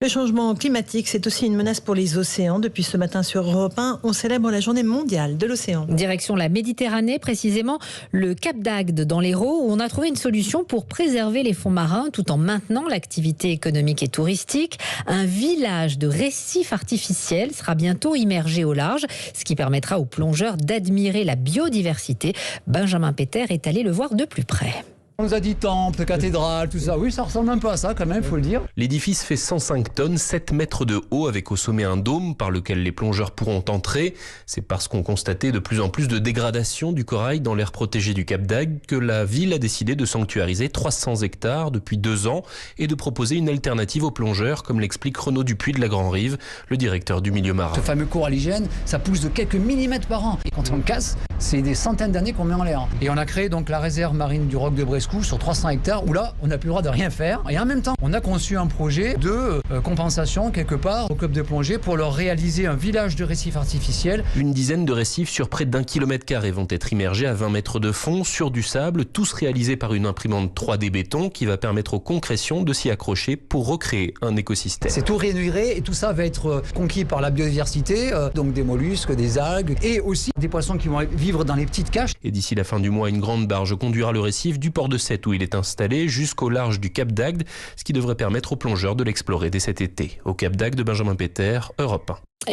Le changement climatique, c'est aussi une menace pour les océans. Depuis ce matin sur Europe 1, on célèbre la journée mondiale de l'océan. Direction la Méditerranée, précisément le Cap d'Agde dans l'Hérault, où on a trouvé une solution pour préserver les fonds marins tout en maintenant l'activité économique et touristique. Un village de récifs artificiels sera bientôt immergé au large, ce qui permettra aux plongeurs d'admirer la biodiversité. Benjamin Péter est allé le voir de plus près. On nous a dit temple, cathédrale, tout ça. Oui, ça ressemble un peu à ça quand même, faut le dire. L'édifice fait 105 tonnes, 7 mètres de haut, avec au sommet un dôme par lequel les plongeurs pourront entrer. C'est parce qu'on constatait de plus en plus de dégradation du corail dans l'aire protégée du Cap d'Agde que la ville a décidé de sanctuariser 300 hectares depuis 2 ans et de proposer une alternative aux plongeurs, comme l'explique Renaud Dupuis de la Grand-Rive, le directeur du milieu marin. Ce fameux coralligène, ça pousse de quelques millimètres par an. Et quand on le casse, c'est des centaines d'années qu'on met en l'air. Et on a créé donc la réserve marine du Roc de Brescou sur 300 hectares où là, on n'a plus le droit de rien faire. Et en même temps, on a conçu un projet de compensation quelque part au club de plongée pour leur réaliser un village de récifs artificiels. Une dizaine de récifs sur près d'1 km² vont être immergés à 20 mètres de fond sur du sable, tous réalisés par une imprimante 3D béton qui va permettre aux concrétions de s'y accrocher pour recréer un écosystème. C'est tout rénuré et tout ça va être conquis par la biodiversité, donc des mollusques, des algues et aussi des poissons qui vont vivre dans les petites caches. Et d'ici la fin du mois, une grande barge conduira le récif du port de Sète où il est installé jusqu'au large du Cap d'Agde, ce qui devrait permettre aux plongeurs de l'explorer dès cet été. Au Cap d'Agde, Benjamin Péter, Europe 1.